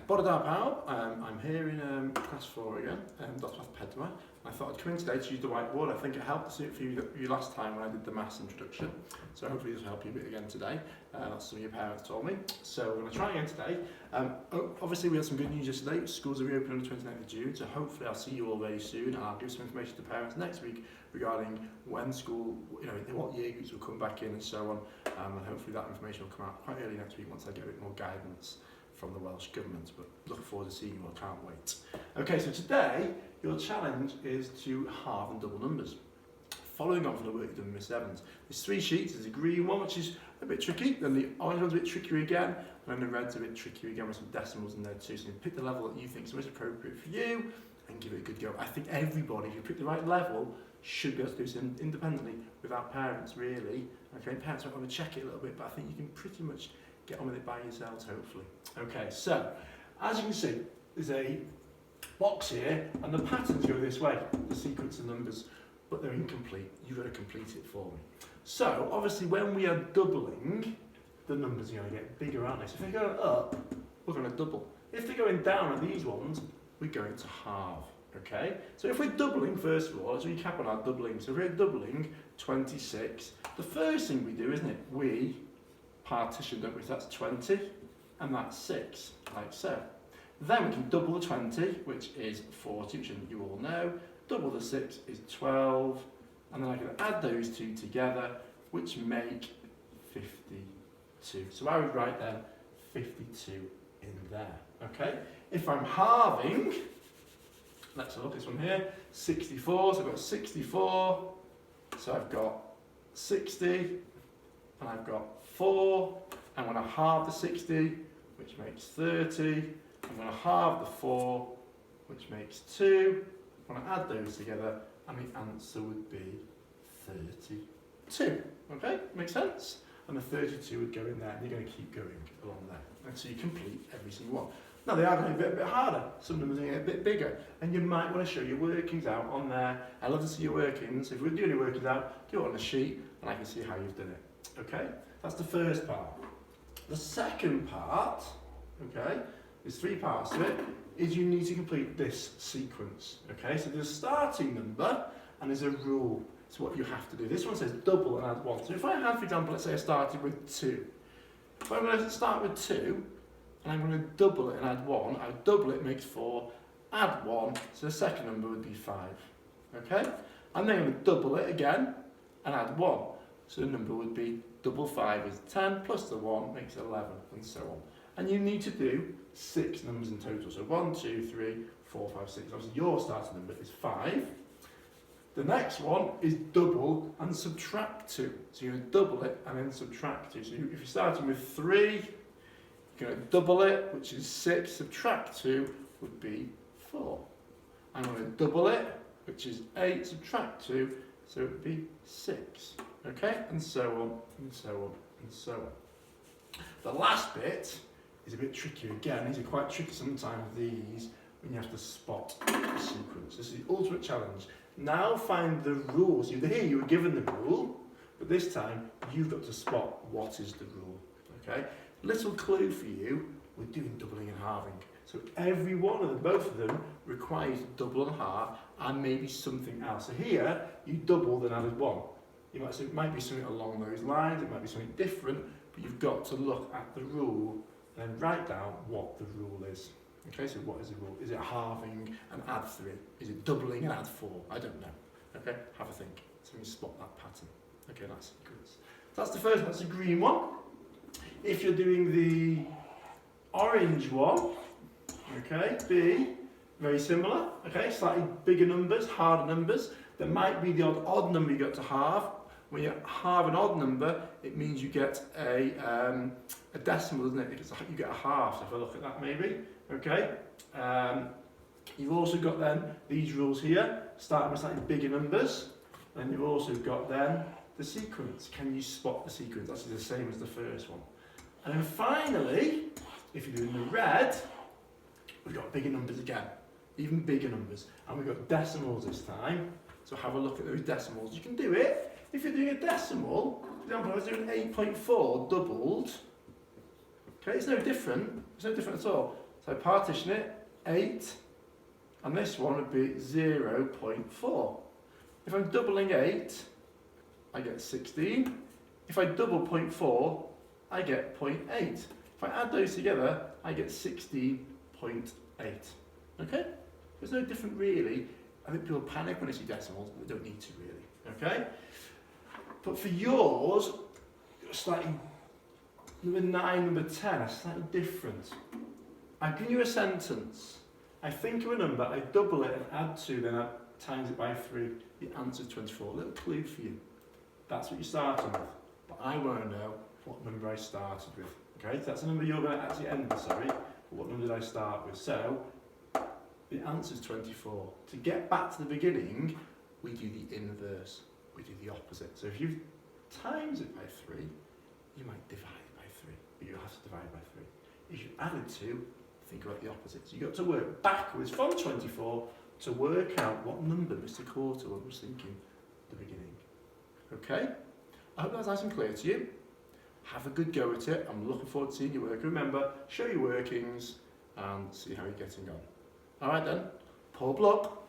Bore da pawb, I'm here in class 4 again, dosbarth pedwar. I thought I'd come in today to use the whiteboard. I think it helped to for you last time when I did the maths introduction. So hopefully this will help you a bit again today. That's some of your parents told me. So we're going to try again today. Obviously we had some good news yesterday. Schools are reopening on the 29th of June, so hopefully I'll see you all very soon. And I'll give some information to parents next week regarding when school, what year groups will come back in and so on. And hopefully that information will come out quite early next week once I get a bit more guidance from the Welsh Government, but looking forward to seeing you all, can't wait. Okay, so today, your challenge is to halve and double numbers. Following on from the work you've done with Miss Evans, there's 3 sheets. There's a green one, which is a bit tricky, then the orange one's a bit trickier again, and then the red's a bit trickier again with some decimals in there too. So you pick the level that you think is most appropriate for you and give it a good go. I think everybody, if you pick the right level, should be able to do this independently without parents, really. Okay, parents might want to check it a little bit, but I think you can pretty much get on with it by yourselves, hopefully. Okay, so, as you can see, there's a box here, and the patterns go this way, the sequence of numbers, but they're incomplete. You've got to complete it for me. So, obviously, when we are doubling, the numbers are going to get bigger, aren't they? So if they're going up, we're going to double. If they're going down at these ones, we're going to halve. Okay? So if we're doubling, first of all, let's recap on our doubling. So if we're doubling 26, the first thing we do, isn't it? We partition, don't we? So that's 20 and that's 6, like so. Then we can double the 20, which is 40, which you all know. Double the 6 is 12, and then I can add those two together, which make 52. So I would write then 52 in there. Okay? If I'm halving, let's have a look at this one here, 64, so I've got 64, so I've got 60, and I've got 4, I'm going to halve the 60, which makes 30, I'm going to halve the 4, which makes 2, I'm going to add those together, and the answer would be 32. Okay, makes sense? And the 32 would go in there, and you're going to keep going along there, and so you complete every single one. Now they are going to be a bit harder, some numbers are going to get a bit bigger, and you might want to show your workings out on there. I love to see your workings. If we're doing your workings out, do it on a sheet, and I can see how you've done it. Okay? That's the first part. The second part, okay, there's 3 parts to it, is you need to complete this sequence. Okay, so there's a starting number and there's a rule to what you have to do. This one says double and add 1. So if I had, for example, let's say I started with 2. If I'm going to start with 2 and I'm going to double it and add 1, I double it makes 4, add 1, so the second number would be 5. Okay? And then I'm going to double it again and add 1. So the number would be double 5 is 10, plus the 1 makes 11, and so on. And you need to do 6 numbers in total. So 1, 2, 3, 4, 5, 6. Obviously your starting number is 5. The next one is double and subtract 2. So you're going to double it and then subtract 2. So if you're starting with 3, you're going to double it, which is 6. Subtract 2 would be 4. I'm going to double it, which is 8. Subtract 2, so it would be 6. Okay, and so on, and so on, and so on. The last bit is a bit trickier again. These are quite tricky sometimes, these, when you have to spot the sequence. This is the ultimate challenge. Now find the rules. Here you were given the rule, but this time you've got to spot what is the rule. Okay, little clue for you, we're doing doubling and halving. So every one of them, both of them, requires double and half, and maybe something else. So here, you doubled and added 1. You might say it might be something along those lines, it might be something different, but you've got to look at the rule and then write down what the rule is. Okay, so what is the rule? Is it halving and add 3? Is it doubling and add 4? I don't know. Okay, have a think. So you spot that pattern. Okay, that's sequence. So that's the first one, that's the green one. If you're doing the orange one, okay, B, very similar. Okay, slightly bigger numbers, harder numbers. There might be the odd number you got to halve. When you halve an odd number, it means you get a decimal, doesn't it? You get a half, so if I look at that maybe, okay? You've also got then these rules here, starting with slightly bigger numbers. Then you've also got then the sequence. Can you spot the sequence? That's the same as the first one. And then finally, if you're doing the red, we've got bigger numbers again, even bigger numbers. And we've got decimals this time. So have a look at those decimals. You can do it. If you're doing a decimal, for example, I was doing 8.4 doubled. Okay, it's no different. It's no different at all. So I partition it, 8, and this one would be 0.4. If I'm doubling 8, I get 16. If I double 0.4, I get 0.8. If I add those together, I get 16.8. Okay? It's no different really. I think people panic when they see decimals, but they don't need to really. Okay? But for yours, slightly, number 9, number 10 are slightly different. I've given you a sentence. I think of a number, I double it and add 2, then I times it by 3. The answer is 24. A little clue for you. That's what you're starting with. But I want to know what number I started with. Okay, so that's the number you're going to actually end with, sorry. But what number did I start with? So, the answer is 24. To get back to the beginning, we do the inverse. We do the opposite. So if you times it by 3, you might divide it by 3. But you have to divide by 3. If you added 2, think about the opposite. So you've got to work backwards from 24 to work out what number Mr. Courtauld was thinking at the beginning. Okay? I hope that's nice and clear to you. Have a good go at it. I'm looking forward to seeing your work. Remember, show your workings and see how you're getting on. Alright then, Paul Block.